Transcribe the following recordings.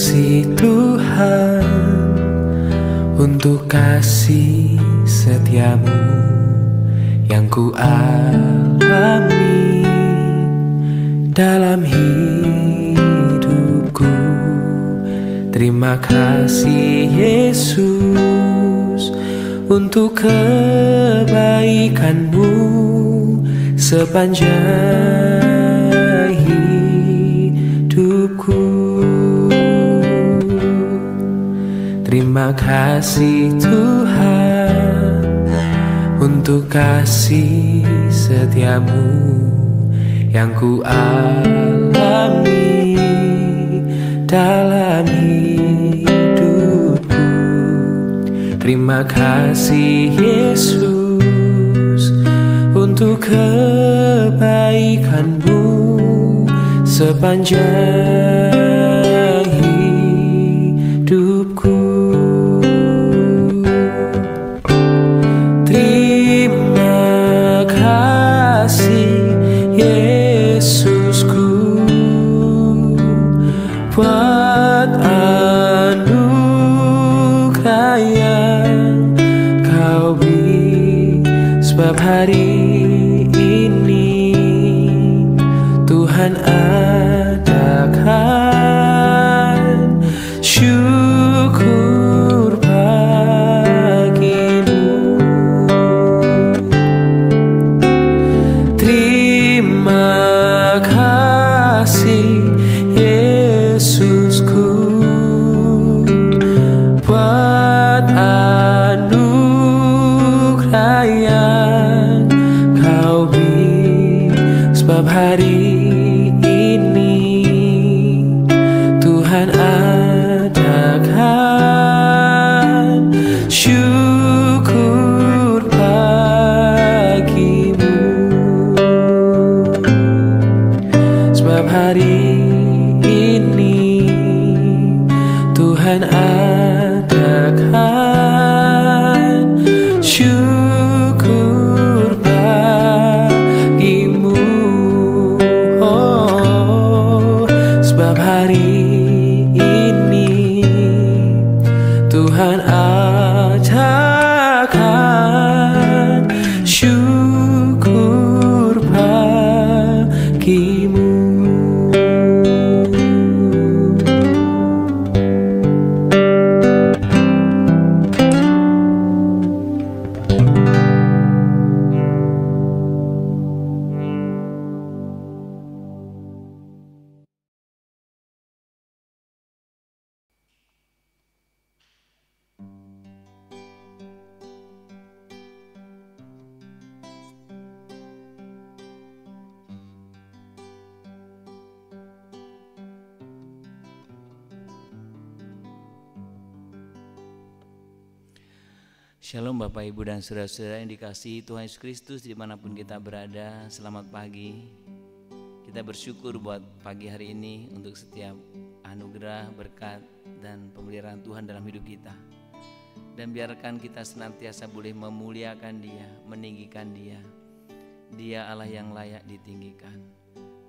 kasih Tuhan untuk kasih setiamu yang ku alami dalam hidupku. Terima kasih Yesus untuk kebaikanmu sepanjang hidupku. Terima kasih Tuhan untuk kasih setiamu yang ku alami dalam hidupku. Terima kasih Yesus untuk kebaikanmu sepanjang hidupku. Terima kasih Yesusku buat anugerah yang kau beri, sebab hari ini Tuhan adakan syukur bagimu. Terima kasih Yesusku buat anugerah yang kau beri, sebab hari ini Tuhan adakan syukur bagimu. Sebab hari ini Tuhan adakan syukur bagimu. Oh, sebab hari ini Tuhan adakan syukur bagimu. Shalom Bapak Ibu dan Saudara-saudara yang dikasihi Tuhan Yesus Kristus dimanapun kita berada. Selamat pagi. Kita bersyukur buat pagi hari ini untuk setiap anugerah, berkat, dan pemeliharaan Tuhan dalam hidup kita. Dan biarkan kita senantiasa boleh memuliakan Dia, meninggikan Dia. Dia Allah yang layak ditinggikan.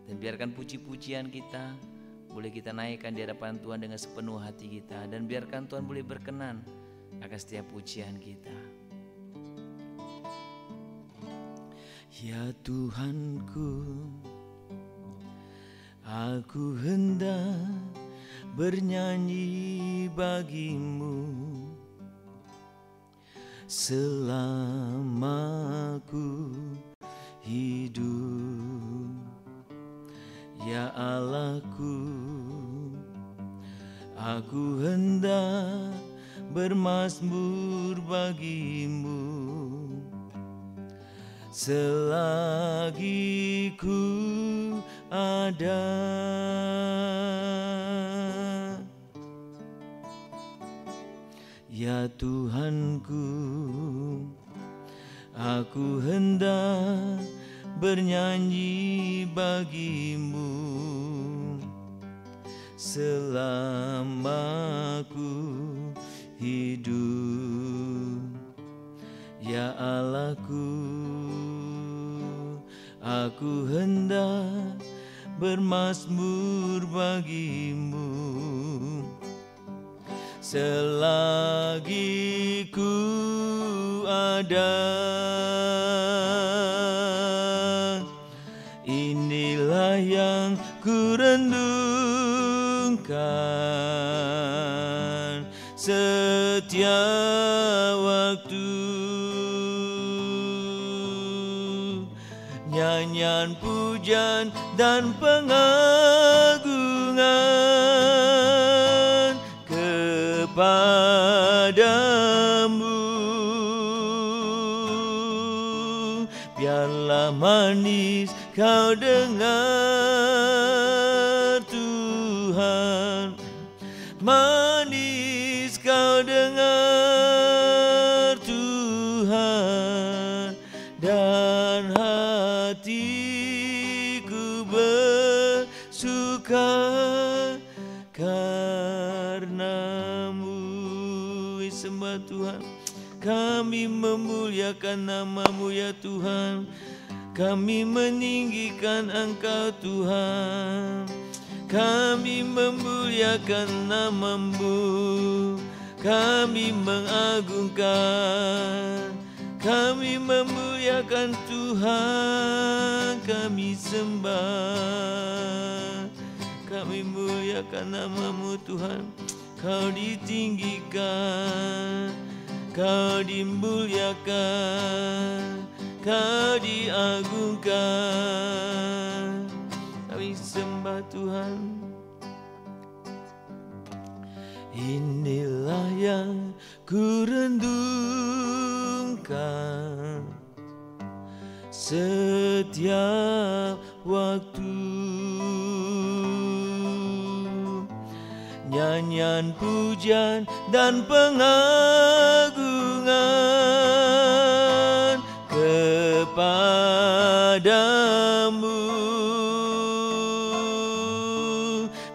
Dan biarkan puji-pujian kita boleh kita naikkan di hadapan Tuhan dengan sepenuh hati kita. Dan biarkan Tuhan boleh berkenan akan setiap pujian kita. Ya Tuhanku, aku hendak bernyanyi bagimu selama aku hidup. Ya Allahku, aku hendak bermazmur bagimu selagi ku ada. Ya Tuhanku, aku hendak bernyanyi bagimu selama aku hidup. Ya Allahku, aku hendak bermazmur bagimu. Selagi ku ada, inilah yang ku renungkan setiap waktu. Nyanyian pujian dan pengagungan kepadamu. Biarlah manis kau dengar Tuhan, manis kau dengar Tuhan, dan hatiku bersuka karenamu. Sembah Tuhan, kami memuliakan nama-Mu ya Tuhan, kami meninggikan Engkau Tuhan, kami memuliakan nama-Mu, kami mengagungkan, kami memuliakan Tuhan, kami sembah, kami muliakan nama-Mu Tuhan. Kau ditinggikan, Kau dimuliakan, Kau diagungkan, kami sembah Tuhan. Inilah yang ku renungkan setiap waktu. Nyanyian pujian dan pengagungan kepadamu.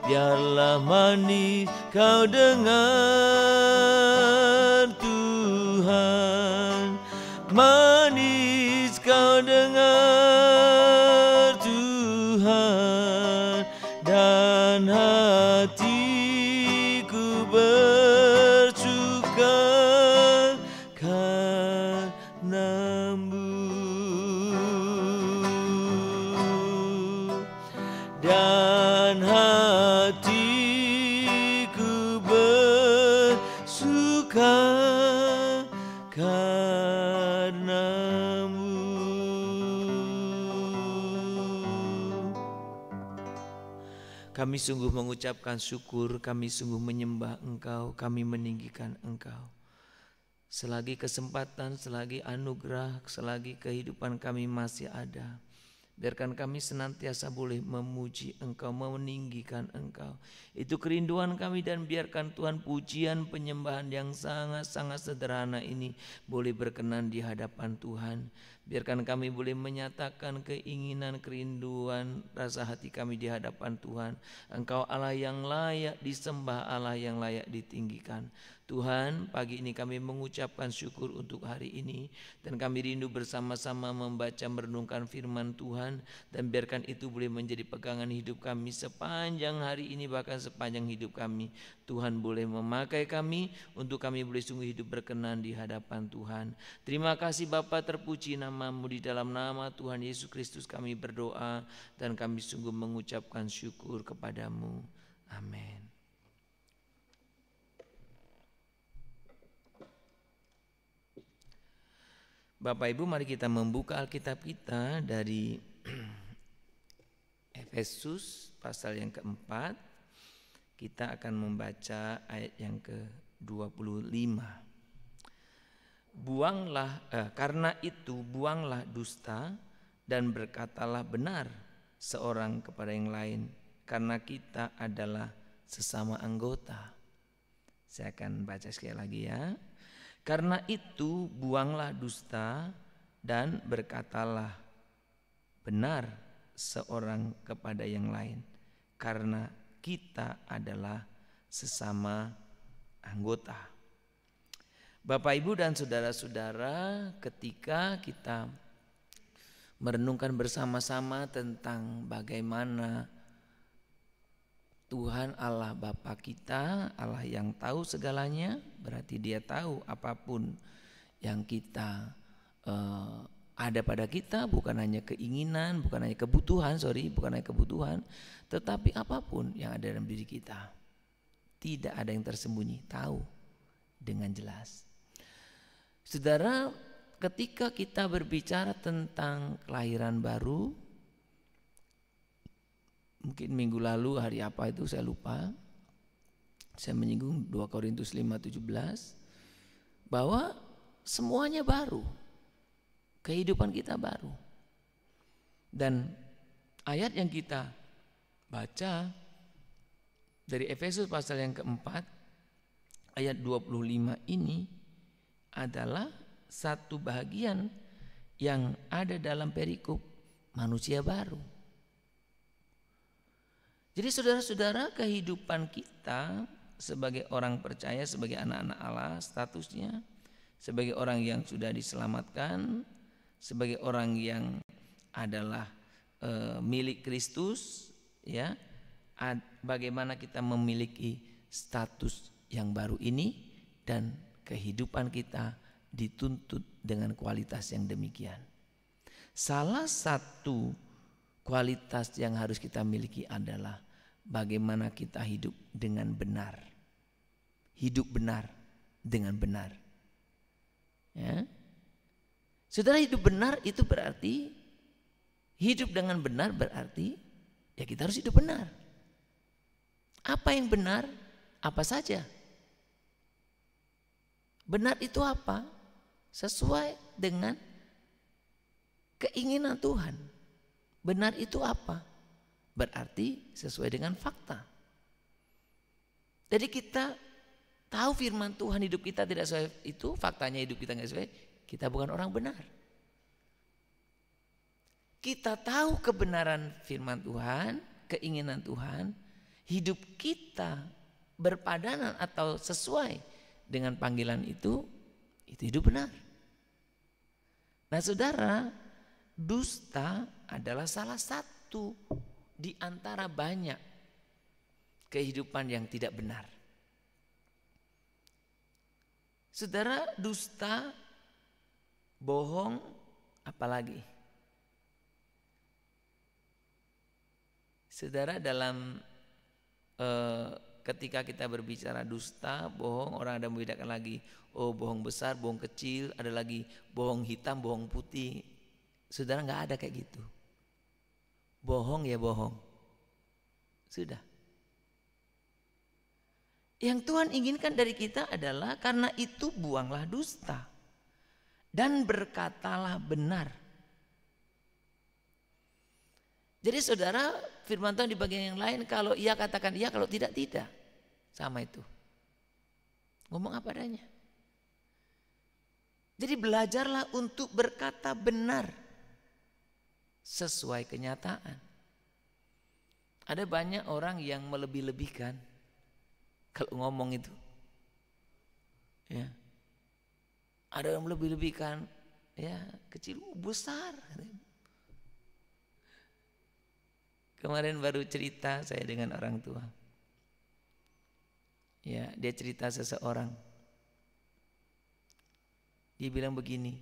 Biarlah manis kau dengar Tuhan, manis kau dengar Tuhan, dan hatiku bersuka karenamu, dan hatiku bersuka karenamu. Kami sungguh mengucapkan syukur, kami sungguh menyembah Engkau, kami meninggikan Engkau. Selagi kesempatan, selagi anugerah, selagi kehidupan kami masih ada, biarkan kami senantiasa boleh memuji Engkau, meninggikan Engkau. Itu kerinduan kami, dan biarkan Tuhan pujian penyembahan yang sangat-sangat sederhana ini boleh berkenan di hadapan Tuhan. Biarkan kami boleh menyatakan keinginan, kerinduan, rasa hati kami di hadapan Tuhan. Engkau Allah yang layak disembah, Allah yang layak ditinggikan. Tuhan, pagi ini kami mengucapkan syukur untuk hari ini, dan kami rindu bersama-sama membaca merenungkan firman Tuhan, dan biarkan itu boleh menjadi pegangan hidup kami sepanjang hari ini, bahkan sepanjang hidup kami. Tuhan boleh memakai kami untuk kami boleh sungguh hidup berkenan di hadapan Tuhan. Terima kasih Bapa, terpuji nama-Mu, di dalam nama Tuhan Yesus Kristus kami berdoa, dan kami sungguh mengucapkan syukur kepadamu. Amin. Bapak Ibu, mari kita membuka Alkitab kita dari Efesus pasal yang keempat. Kita akan membaca ayat yang ke-25. Karena itu buanglah dusta dan berkatalah benar seorang kepada yang lain, karena kita adalah sesama anggota. Saya akan baca sekali lagi ya. Karena itu buanglah dusta dan berkatalah benar seorang kepada yang lain, karena kita adalah sesama anggota. Bapak, Ibu, dan saudara-saudara, ketika kita merenungkan bersama-sama tentang bagaimana Tuhan Allah Bapa kita, Allah yang tahu segalanya, berarti Dia tahu apapun yang kita ada pada kita, bukan hanya keinginan, bukan hanya kebutuhan, tetapi apapun yang ada dalam diri kita. Tidak ada yang tersembunyi, tahu dengan jelas. Saudara, ketika kita berbicara tentang kelahiran baru, mungkin minggu lalu hari apa itu saya lupa, saya menyinggung 2 Korintus 5:17 bahwa semuanya baru, kehidupan kita baru. Dan ayat yang kita baca dari Efesus pasal yang keempat ayat 25 ini adalah satu bagian yang ada dalam perikop manusia baru. Jadi saudara-saudara, kehidupan kita sebagai orang percaya, sebagai anak-anak Allah, statusnya sebagai orang yang sudah diselamatkan, sebagai orang yang adalah milik Kristus, ya. Bagaimana kita memiliki status yang baru ini dan kehidupan kita dituntut dengan kualitas yang demikian. Salah satu kualitas yang harus kita miliki adalah bagaimana kita hidup dengan benar. Hidup benar dengan benar. Ya. Saudara, hidup benar itu berarti, hidup dengan benar berarti ya kita harus hidup benar. Apa yang benar? Apa saja? Benar itu apa? Sesuai dengan keinginan Tuhan. Benar itu apa? Berarti sesuai dengan fakta. Jadi kita tahu firman Tuhan, hidup kita tidak sesuai itu, faktanya hidup kita tidak sesuai, kita bukan orang benar. Kita tahu kebenaran firman Tuhan, keinginan Tuhan, hidup kita berpadanan atau sesuai dengan panggilan itu hidup benar. Nah saudara, dusta adalah salah satu di antara banyak kehidupan yang tidak benar. Saudara, dusta, bohong, apalagi? Saudara, dalam ketika kita berbicara dusta, bohong, orang ada membedakan lagi, oh bohong besar, bohong kecil, ada lagi bohong hitam, bohong putih. Saudara, nggak ada kayak gitu. Bohong ya bohong. Sudah. Yang Tuhan inginkan dari kita adalah karena itu buanglah dusta dan berkatalah benar. Jadi saudara, firman Tuhan di bagian yang lain, kalau iya katakan iya, kalau tidak tidak. Sama itu. Ngomong apa adanya. Jadi belajarlah untuk berkata benar sesuai kenyataan. Ada banyak orang yang melebih-lebihkan kalau ngomong itu. Ya. Ada yang melebih-lebihkan, ya kecil besar. Kemarin baru cerita saya dengan orang tua. Ya, dia cerita seseorang. Dia bilang begini,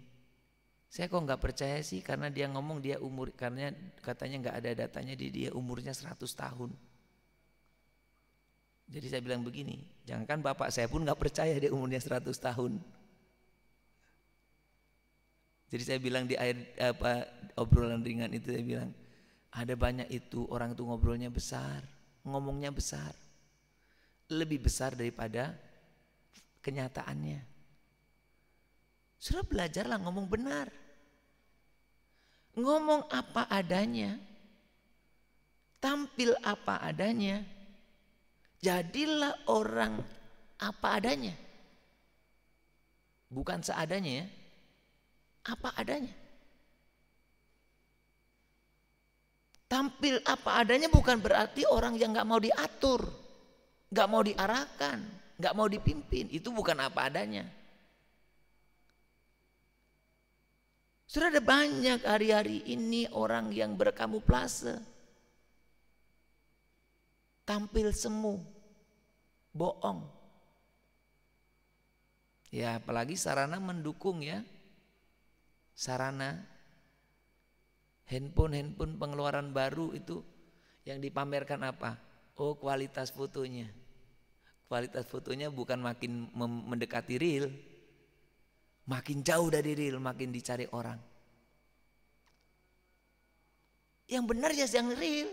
saya kok nggak percaya sih karena dia ngomong dia umur, karena katanya nggak ada datanya dia umurnya 100 tahun. Jadi saya bilang begini, jangankan bapak saya pun nggak percaya dia umurnya 100 tahun. Jadi saya bilang di akhir obrolan ringan itu, saya bilang, ada banyak itu orang itu ngobrolnya besar, ngomongnya besar, lebih besar daripada kenyataannya. Sudah belajarlah ngomong benar, ngomong apa adanya, tampil apa adanya, jadilah orang apa adanya, bukan seadanya ya, apa adanya. Tampil apa adanya bukan berarti orang yang gak mau diatur, gak mau diarahkan, gak mau dipimpin. Itu bukan apa adanya. Sudah ada banyak hari-hari ini orang yang berkamuflase. tampil semu, bohong. Ya apalagi sarana mendukung ya. Sarana handphone pengeluaran baru itu yang dipamerkan apa? Oh kualitas fotonya. Kualitas fotonya bukan makin mendekati real, makin jauh dari real, makin dicari orang. Yang benar ya yang real.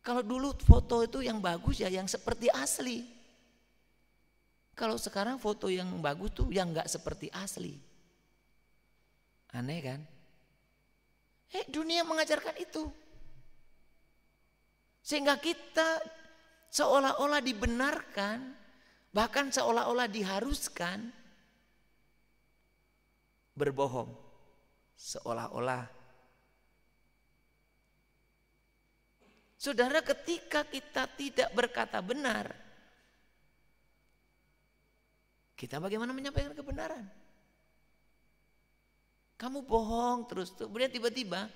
Kalau dulu foto itu yang bagus ya yang seperti asli. Kalau sekarang foto yang bagus tuh yang nggak seperti asli. Aneh kan? Dunia mengajarkan itu. Sehingga kita seolah-olah dibenarkan, bahkan seolah-olah diharuskan berbohong. Seolah-olah. Saudara, ketika kita tidak berkata benar, kita bagaimana menyampaikan kebenaran? Kamu bohong terus, kemudian tiba-tiba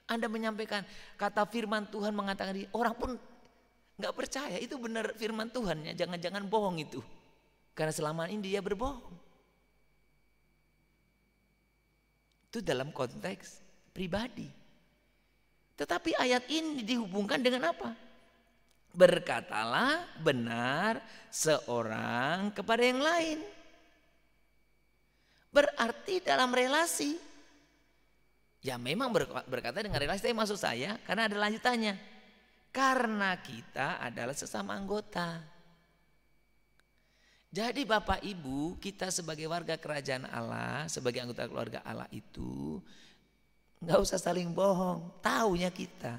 Anda menyampaikan kata firman Tuhan mengatakan, orang pun nggak percaya itu benar firman Tuhan ya, jangan-jangan bohong itu. Karena selama ini dia berbohong. Itu dalam konteks pribadi. Tetapi ayat ini dihubungkan dengan apa? Berkatalah benar seorang kepada yang lain. Berarti dalam relasi. Ya memang berkata dengan relasi, tapi maksud saya karena ada lanjutannya. Karena kita adalah sesama anggota. Jadi Bapak Ibu, kita sebagai warga kerajaan Allah, sebagai anggota keluarga Allah itu nggak usah saling bohong, taunya kita.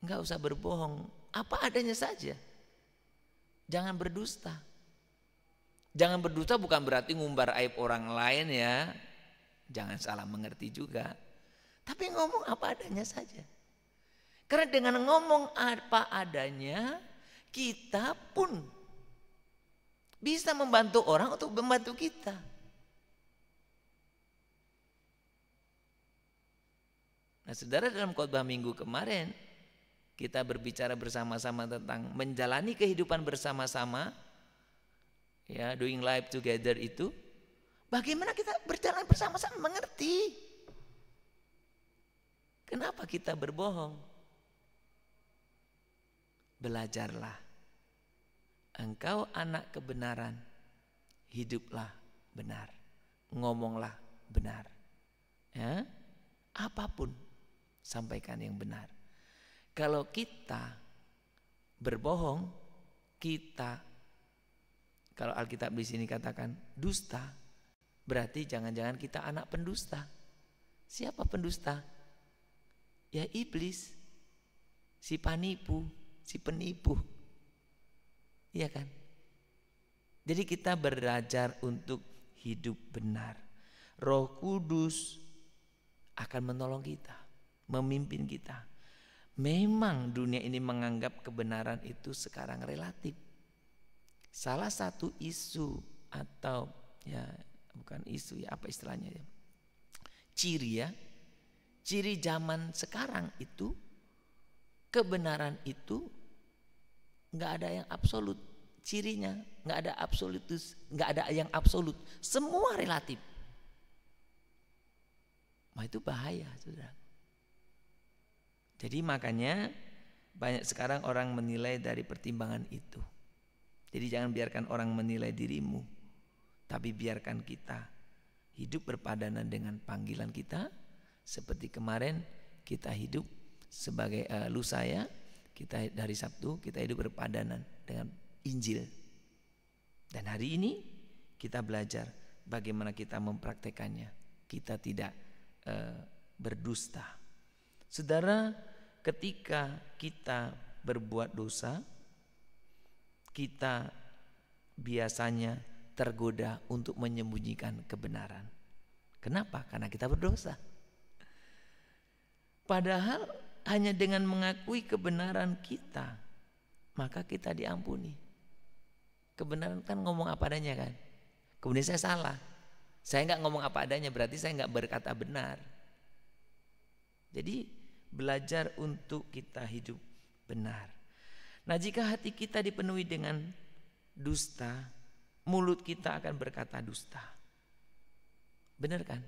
Nggak usah berbohong, apa adanya saja. Jangan berdusta. Jangan berdusta bukan berarti ngumbar aib orang lain ya. Jangan salah mengerti juga. Tapi ngomong apa adanya saja. Karena dengan ngomong apa adanya, kita pun bisa membantu orang untuk membantu kita. Nah saudara, dalam khotbah minggu kemarin kita berbicara bersama-sama tentang menjalani kehidupan bersama-sama, ya, doing life together itu. Bagaimana kita berjalan bersama-sama mengerti. Kenapa kita berbohong? Belajarlah. Engkau anak kebenaran, hiduplah benar, ngomonglah benar. Ya, apapun sampaikan yang benar. Kalau kita berbohong, kita, kalau Alkitab di sini katakan dusta, berarti jangan-jangan kita anak pendusta. Siapa pendusta? Ya iblis, si penipu, si penipu. Iya kan? Jadi kita belajar untuk hidup benar. Roh Kudus akan menolong kita, memimpin kita. Memang dunia ini menganggap kebenaran itu sekarang relatif. Salah satu isu atau ya bukan isu ya, apa istilahnya ya, ciri ya, ciri zaman sekarang itu kebenaran itu nggak ada yang absolut, cirinya nggak ada absolutus, nggak ada yang absolut, semua relatif. Nah itu bahaya, saudara. Jadi makanya banyak sekarang orang menilai dari pertimbangan itu. Jadi jangan biarkan orang menilai dirimu, tapi biarkan kita hidup berpadanan dengan panggilan kita. Seperti kemarin kita hidup sebagai lusa ya, kita dari Sabtu kita hidup berpadanan dengan Injil. Dan hari ini kita belajar bagaimana kita mempraktekannya. Kita tidak berdusta. Saudara, ketika kita berbuat dosa, kita biasanya tergoda untuk menyembunyikan kebenaran. Kenapa? Karena kita berdosa. Padahal hanya dengan mengakui kebenaran kita, maka kita diampuni. Kebenaran kan ngomong apa adanya kan. Kemudian saya salah, saya nggak ngomong apa adanya, berarti saya nggak berkata benar. Jadi belajar untuk kita hidup benar. Nah, jika hati kita dipenuhi dengan dusta, mulut kita akan berkata dusta. Benar kan?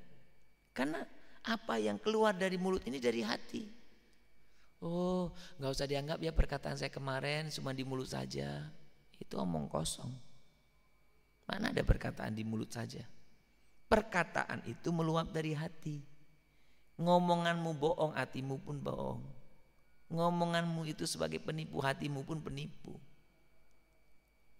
Karena apa yang keluar dari mulut ini dari hati. Oh, gak usah dianggap ya perkataan saya kemarin cuma di mulut saja. Itu omong kosong. Mana ada perkataan di mulut saja? Perkataan itu meluap dari hati. Ngomonganmu bohong, hatimu pun bohong. Ngomonganmu itu sebagai penipu, hatimu pun penipu.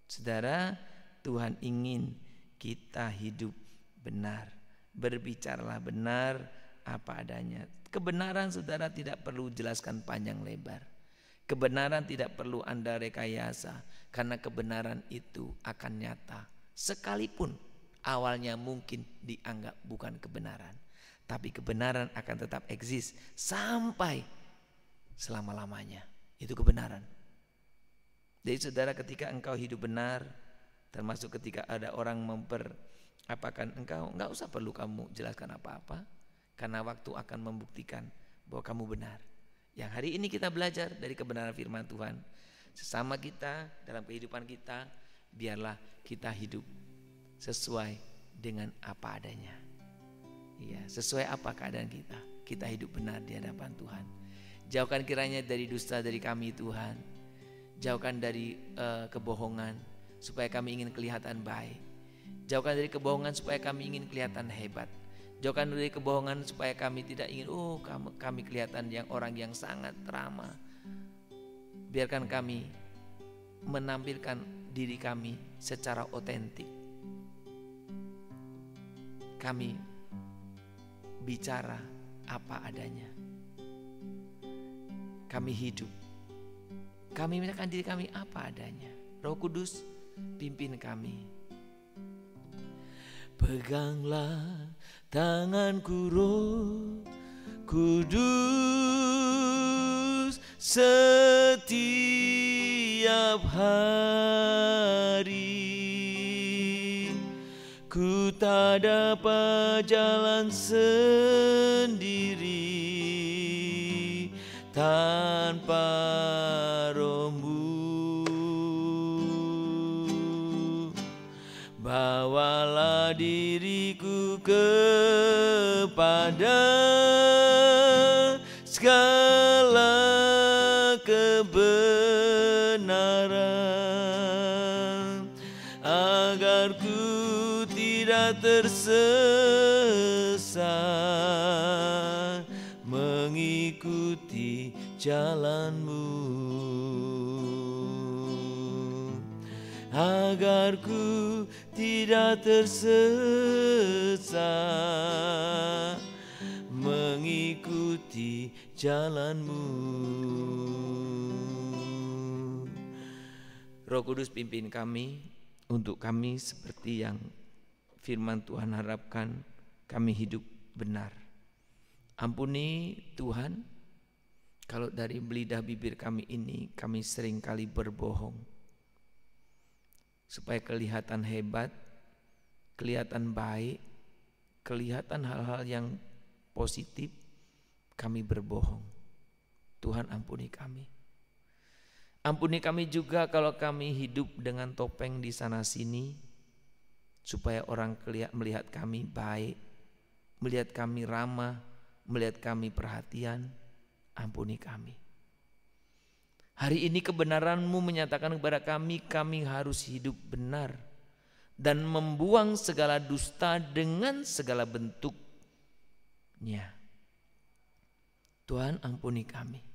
Saudara, Tuhan ingin kita hidup benar. Berbicaralah benar apa adanya. Kebenaran saudara tidak perlu jelaskan panjang lebar. Kebenaran tidak perlu Anda rekayasa, karena kebenaran itu akan nyata. Sekalipun awalnya mungkin dianggap bukan kebenaran, tapi kebenaran akan tetap eksis sampai selama-lamanya. Itu kebenaran. Jadi saudara, ketika engkau hidup benar, termasuk ketika ada orang memperapakan engkau, enggak usah perlu kamu jelaskan apa-apa, karena waktu akan membuktikan bahwa kamu benar. Yang hari ini kita belajar dari kebenaran firman Tuhan, sesama kita dalam kehidupan kita, biarlah kita hidup sesuai dengan apa adanya. Ya, sesuai apa keadaan kita. Kita hidup benar di hadapan Tuhan. Jauhkan kiranya dari dusta dari kami Tuhan. Jauhkan dari kebohongan supaya kami ingin kelihatan baik. Jauhkan dari kebohongan supaya kami ingin kelihatan hebat. Jauhkan dari kebohongan supaya kami tidak ingin kami kelihatan yang orang yang sangat ramah. Biarkan kami menampilkan diri kami secara otentik. Kami bicara apa adanya. Kami hidup. Kami menyatakan diri kami apa adanya. Roh Kudus, pimpin kami. Peganglah tanganku, Roh Kudus, setiap hari. Ku tak dapat jalan sendiri tanpa Roh-Mu. Bawalah diriku kepada segala kebenaran, agar ku tidak tersesat mengikuti jalan-Mu, agar ku tidak tersesat mengikuti jalan-Mu. Roh Kudus, pimpin kami untuk kami seperti yang firman Tuhan harapkan, kami hidup benar. Ampuni Tuhan kalau dari lidah bibir kami ini kami seringkali berbohong supaya kelihatan hebat, kelihatan baik, kelihatan hal-hal yang positif, kami berbohong. Tuhan, ampuni kami. Ampuni kami juga kalau kami hidup dengan topeng di sana sini, supaya orang melihat kami baik, melihat kami ramah, melihat kami perhatian. Ampuni kami. Hari ini kebenaran-Mu menyatakan kepada kami, kami harus hidup benar dan membuang segala dusta dengan segala bentuknya. Tuhan, ampuni kami.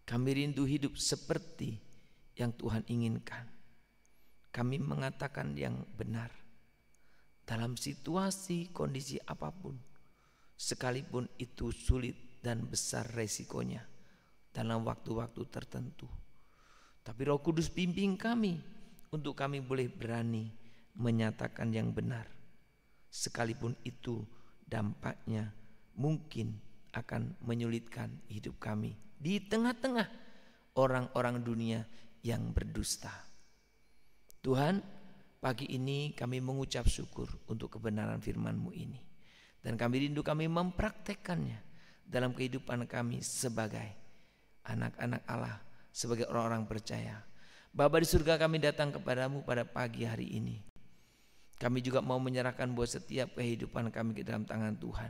Kami rindu hidup seperti yang Tuhan inginkan. Kami mengatakan yang benar dalam situasi kondisi apapun, sekalipun itu sulit dan besar resikonya dalam waktu-waktu tertentu. Tapi Roh Kudus, pimpin kami untuk kami boleh berani menyatakan yang benar, sekalipun itu dampaknya mungkin akan menyulitkan hidup kami di tengah-tengah orang-orang dunia yang berdusta. Tuhan, pagi ini kami mengucap syukur untuk kebenaran firman-Mu ini, dan kami rindu kami mempraktekkannya dalam kehidupan kami sebagai anak-anak Allah, sebagai orang-orang percaya. Bapa di surga, kami datang kepadamu pada pagi hari ini. Kami juga mau menyerahkan buat setiap kehidupan kami ke dalam tangan Tuhan.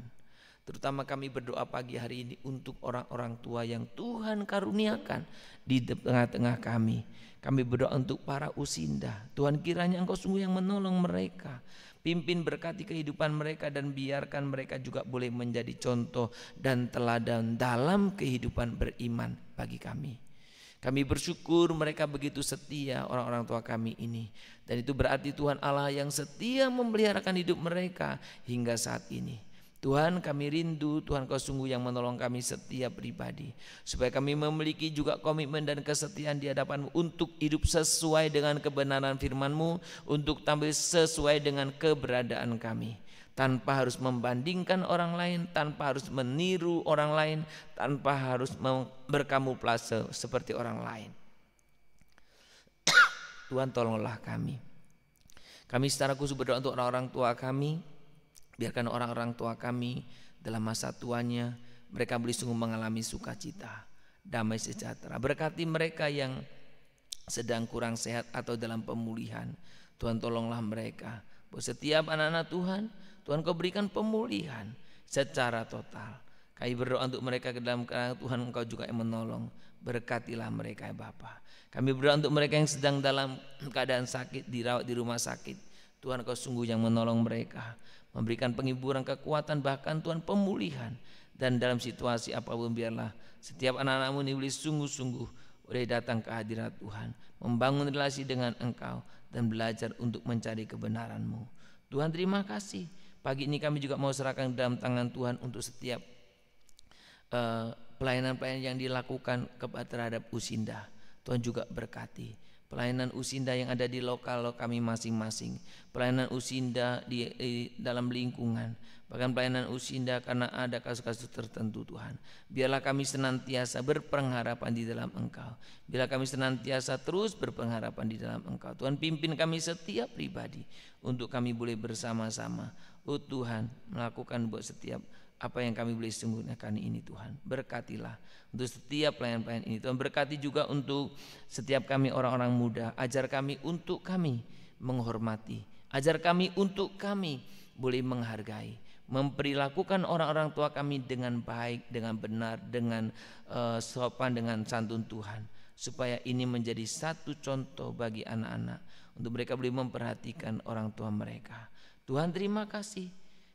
Terutama kami berdoa pagi hari ini untuk orang-orang tua yang Tuhan karuniakan di tengah-tengah kami. Kami berdoa untuk para usinda. Tuhan, kiranya Engkau sungguh yang menolong mereka. Pimpin, berkati kehidupan mereka, dan biarkan mereka juga boleh menjadi contoh dan teladan dalam kehidupan beriman bagi kami. Kami bersyukur mereka begitu setia, orang-orang tua kami ini. Dan itu berarti Tuhan Allah yang setia memeliharakan hidup mereka hingga saat ini. Tuhan, kami rindu, Tuhan Kau sungguh yang menolong kami setiap pribadi. Supaya kami memiliki juga komitmen dan kesetiaan di hadapan-Mu untuk hidup sesuai dengan kebenaran firman-Mu, untuk tampil sesuai dengan keberadaan kami. Tanpa harus membandingkan orang lain, tanpa harus meniru orang lain, tanpa harus berkamuflase seperti orang lain. Tuhan, tolonglah kami. Kami secara khusus berdoa untuk orang-orang tua kami. Biarkan orang-orang tua kami dalam masa tuanya mereka boleh sungguh mengalami sukacita, damai sejahtera. Berkati mereka yang sedang kurang sehat atau dalam pemulihan. Tuhan, tolonglah mereka. Buat setiap anak-anak Tuhan, Tuhan Kau berikan pemulihan secara total. Kami berdoa untuk mereka ke dalam keadaan Tuhan Engkau juga yang menolong. Berkatilah mereka ya Bapa. Kami berdoa untuk mereka yang sedang dalam keadaan sakit, dirawat di rumah sakit. Tuhan Kau sungguh yang menolong mereka, memberikan penghiburan, kekuatan, bahkan Tuhan pemulihan. Dan dalam situasi apapun biarlah setiap anak-anak-Mu ini boleh sungguh-sungguh boleh datang ke hadirat Tuhan, membangun relasi dengan Engkau dan belajar untuk mencari kebenaran-Mu. Tuhan, terima kasih. Pagi ini kami juga mau serahkan dalam tangan Tuhan untuk setiap pelayanan-pelayanan yang dilakukan terhadap usinda. Tuhan juga berkati pelayanan usinda yang ada di lokal kami masing-masing, pelayanan usinda di dalam lingkungan, bahkan pelayanan usinda karena ada kasus-kasus tertentu. Tuhan, biarlah kami senantiasa berpengharapan di dalam Engkau. Biarlah kami senantiasa terus berpengharapan di dalam Engkau. Tuhan, pimpin kami setiap pribadi untuk kami boleh bersama-sama, oh Tuhan, melakukan buat setiap apa yang kami boleh sembunyikan ini. Tuhan, berkatilah untuk setiap pelayan-pelayan ini. Tuhan, berkati juga untuk setiap kami orang-orang muda. Ajar kami untuk kami menghormati, ajar kami untuk kami boleh menghargai, memperlakukan orang-orang tua kami dengan baik, dengan benar, dengan sopan, dengan santun Tuhan. Supaya ini menjadi satu contoh bagi anak-anak, untuk mereka boleh memperhatikan orang tua mereka. Tuhan, terima kasih.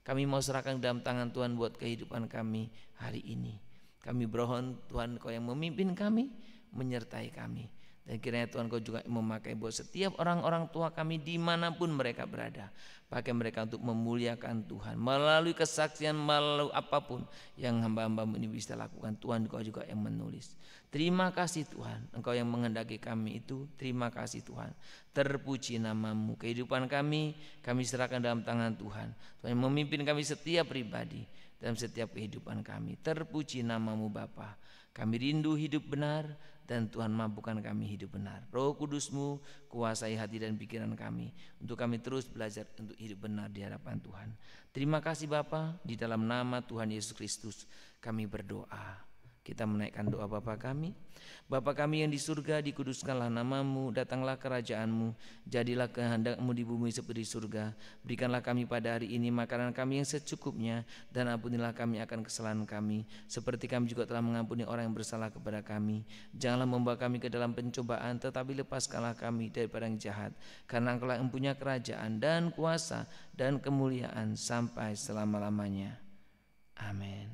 Kami mau serahkan dalam tangan Tuhan buat kehidupan kami hari ini. Kami bermohon Tuhan Kau yang memimpin kami, menyertai kami. Dan kiranya Tuhan Kau juga memakai buat setiap orang-orang tua kami dimanapun mereka berada. Pakai mereka untuk memuliakan Tuhan. Melalui kesaksian, melalui apapun yang hamba-hamba-Mu ini bisa lakukan. Tuhan Kau juga yang menulis. Terima kasih Tuhan, Engkau yang menghendaki kami itu. Terima kasih Tuhan. Terpuji nama-Mu. Kehidupan kami serahkan dalam tangan Tuhan. Tuhan yang memimpin kami setiap pribadi dalam setiap kehidupan kami. Terpuji nama-Mu Bapa. Kami rindu hidup benar, dan Tuhan mampukan kami hidup benar. Roh Kudus-Mu kuasai hati dan pikiran kami, untuk kami terus belajar untuk hidup benar di hadapan Tuhan. Terima kasih Bapa, di dalam nama Tuhan Yesus Kristus kami berdoa. Kita menaikkan doa Bapa kami. Bapa kami yang di surga, dikuduskanlah nama-Mu, datanglah kerajaan-Mu, jadilah kehendak-Mu di bumi seperti di surga. Berikanlah kami pada hari ini makanan kami yang secukupnya, dan ampunilah kami akan kesalahan kami, seperti kami juga telah mengampuni orang yang bersalah kepada kami. Janganlah membawa kami ke dalam pencobaan, tetapi lepaskanlah kami daripada yang jahat. Karena Engkau yang punya kerajaan dan kuasa dan kemuliaan sampai selama-lamanya. Amin.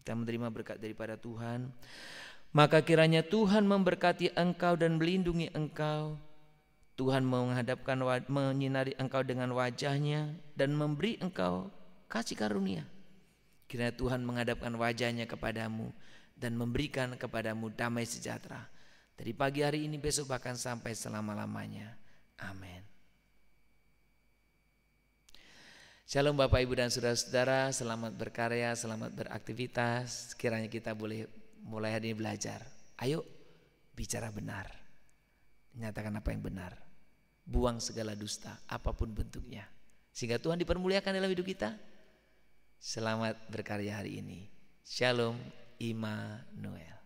Kita menerima berkat daripada Tuhan. Maka kiranya Tuhan memberkati engkau dan melindungi engkau. Tuhan menyinari engkau dengan wajahnya dan memberi engkau kasih karunia. Kiranya Tuhan menghadapkan wajahnya kepadamu dan memberikan kepadamu damai sejahtera. Dari pagi hari ini, besok, bahkan sampai selama-lamanya. Amin. Shalom Bapak Ibu dan Saudara-saudara, selamat berkarya, selamat beraktivitas. Kiranya kita boleh mulai hari ini belajar. Ayo bicara benar, nyatakan apa yang benar, buang segala dusta apapun bentuknya, sehingga Tuhan dipermuliakan dalam hidup kita. Selamat berkarya hari ini. Shalom Immanuel.